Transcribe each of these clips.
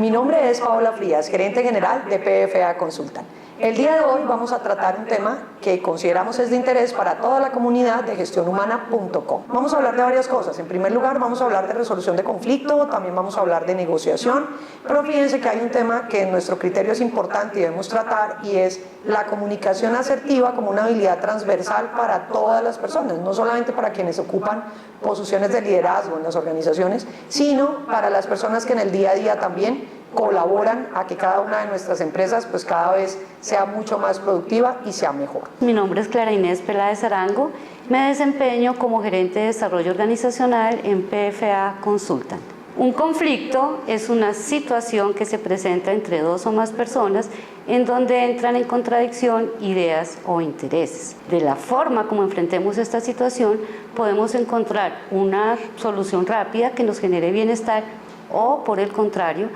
Mi nombre es Paola Frías, gerente general de PFA Consultant. El día de hoy vamos a tratar un tema que consideramos es de interés para toda la comunidad de gestionhumana.com. Vamos a hablar de varias cosas. En primer lugar, vamos a hablar de resolución de conflicto, también vamos a hablar de negociación, pero fíjense que hay un tema que en nuestro criterio es importante y debemos tratar, y es la comunicación asertiva como una habilidad transversal para todas las personas, no solamente para quienes ocupan posiciones de liderazgo en las organizaciones, sino para las personas que en el día a día también colaboran a que cada una de nuestras empresas pues cada vez sea mucho más productiva y sea mejor. Mi nombre es Clara Inés Peláez Arango, me desempeño como gerente de desarrollo organizacional en PFA Consultant. Un conflicto es una situación que se presenta entre dos o más personas en donde entran en contradicción ideas o intereses. De la forma como enfrentemos esta situación, podemos encontrar una solución rápida que nos genere bienestar o, por el contrario,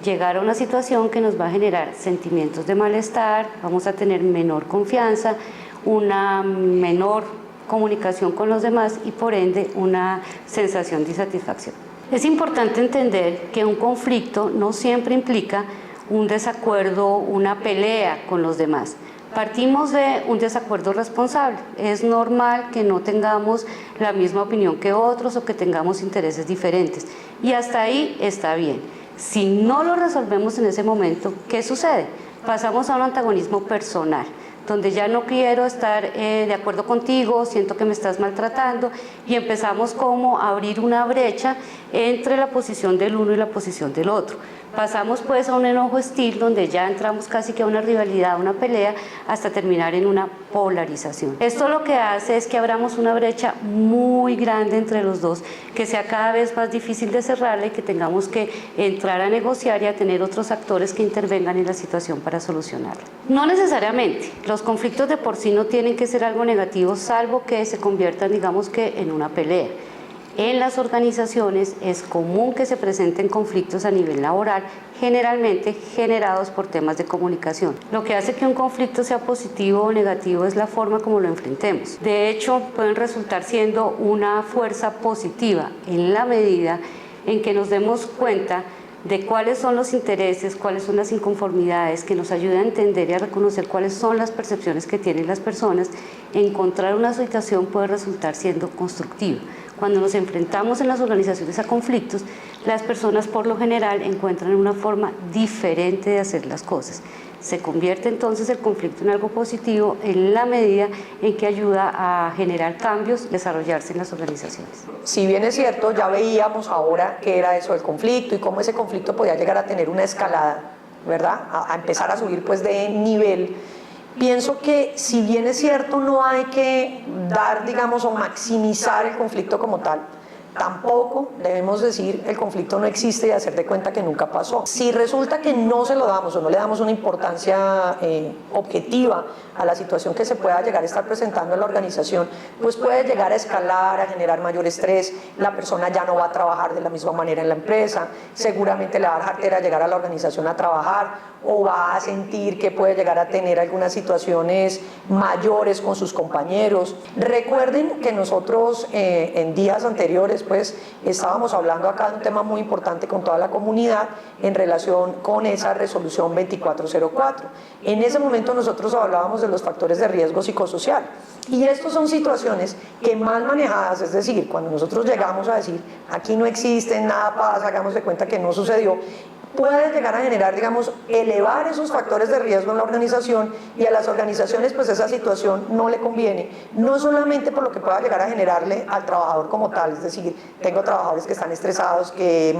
llegar a una situación que nos va a generar sentimientos de malestar, vamos a tener menor confianza, una menor comunicación con los demás y por ende una sensación de insatisfacción. Es importante entender que un conflicto no siempre implica un desacuerdo, una pelea con los demás. Partimos de un desacuerdo responsable. Es normal que no tengamos la misma opinión que otros o que tengamos intereses diferentes y hasta ahí está bien. Si no lo resolvemos en ese momento, ¿qué sucede? Pasamos a un antagonismo personal, donde ya no quiero estar de acuerdo contigo, siento que me estás maltratando y empezamos como a abrir una brecha entre la posición del uno y la posición del otro. Pasamos pues a un enojo hostil donde ya entramos casi que a una rivalidad, a una pelea, hasta terminar en una polarización. Esto lo que hace es que abramos una brecha muy grande entre los dos, que sea cada vez más difícil de cerrarla y que tengamos que entrar a negociar y a tener otros actores que intervengan en la situación para solucionarla. No necesariamente, los conflictos de por sí no tienen que ser algo negativo, salvo que se conviertan, digamos que, en una pelea. En las organizaciones es común que se presenten conflictos a nivel laboral, generalmente generados por temas de comunicación. Lo que hace que un conflicto sea positivo o negativo es la forma como lo enfrentemos. De hecho, pueden resultar siendo una fuerza positiva en la medida en que nos demos cuenta de cuáles son los intereses, cuáles son las inconformidades, que nos ayude a entender y a reconocer cuáles son las percepciones que tienen las personas. Encontrar una situación puede resultar siendo constructiva. Cuando nos enfrentamos en las organizaciones a conflictos, las personas por lo general encuentran una forma diferente de hacer las cosas. Se convierte entonces el conflicto en algo positivo en la medida en que ayuda a generar cambios, desarrollarse en las organizaciones. Si bien es cierto, ya veíamos ahora qué era eso del conflicto y cómo ese conflicto podía llegar a tener una escalada, ¿verdad? A empezar a subir pues de nivel. Pienso que si bien es cierto no hay que dar, digamos, o maximizar el conflicto como tal, tampoco debemos decir el conflicto no existe y hacer de cuenta que nunca pasó. Si resulta que no se lo damos o no le damos una importancia objetiva a la situación que se pueda llegar a estar presentando en la organización, pues puede llegar a escalar, a generar mayor estrés, la persona ya no va a trabajar de la misma manera en la empresa, seguramente le va a dar jartera llegar a la organización a trabajar o va a sentir que puede llegar a tener algunas situaciones mayores con sus compañeros. Recuerden que nosotros en días anteriores pues estábamos hablando acá de un tema muy importante con toda la comunidad en relación con esa resolución 2404. En ese momento nosotros hablábamos de los factores de riesgo psicosocial y estos son situaciones que mal manejadas, es decir, cuando nosotros llegamos a decir aquí no existe, nada pasa, hagamos de cuenta que no sucedió, puede llegar a generar, digamos, elevar esos factores de riesgo en la organización y a las organizaciones pues esa situación no le conviene, no solamente por lo que pueda llegar a generarle al trabajador como tal, es decir, tengo trabajadores que están estresados, que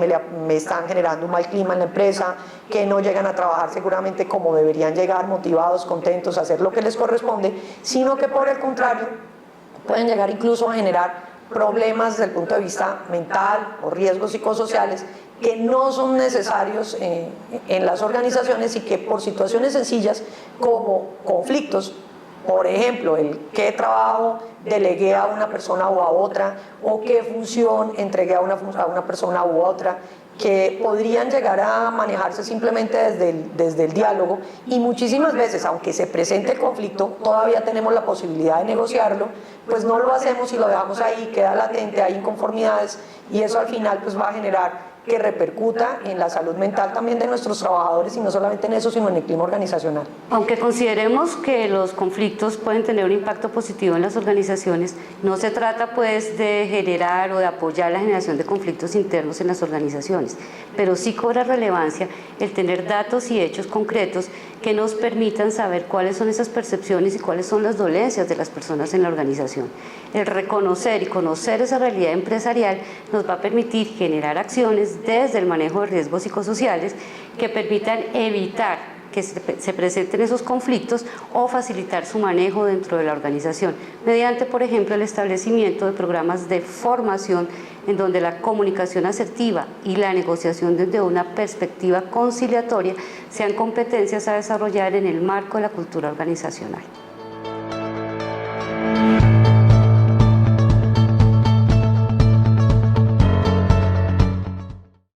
me están generando un mal clima en la empresa, que no llegan a trabajar seguramente como deberían llegar, motivados, contentos, a hacer lo que les corresponde, sino que por el contrario pueden llegar incluso a generar problemas desde el punto de vista mental o riesgos psicosociales que no son necesarios en las organizaciones y que por situaciones sencillas como conflictos, por ejemplo, el qué trabajo delegué a una persona o a otra, o qué función entregué a una persona u otra, que podrían llegar a manejarse simplemente desde el diálogo, y muchísimas veces, aunque se presente el conflicto, todavía tenemos la posibilidad de negociarlo, pues no lo hacemos y lo dejamos ahí, queda latente, hay inconformidades, y eso al final pues va a generar que repercuta en la salud mental también de nuestros trabajadores, y no solamente en eso, sino en el clima organizacional. Aunque consideremos que los conflictos pueden tener un impacto positivo en las organizaciones, no se trata pues de generar o de apoyar la generación de conflictos internos en las organizaciones, pero sí cobra relevancia el tener datos y hechos concretos que nos permitan saber cuáles son esas percepciones y cuáles son las dolencias de las personas en la organización. El reconocer y conocer esa realidad empresarial nos va a permitir generar acciones desde el manejo de riesgos psicosociales que permitan evitar que se presenten esos conflictos o facilitar su manejo dentro de la organización, mediante, por ejemplo, el establecimiento de programas de formación en donde la comunicación asertiva y la negociación desde una perspectiva conciliatoria sean competencias a desarrollar en el marco de la cultura organizacional.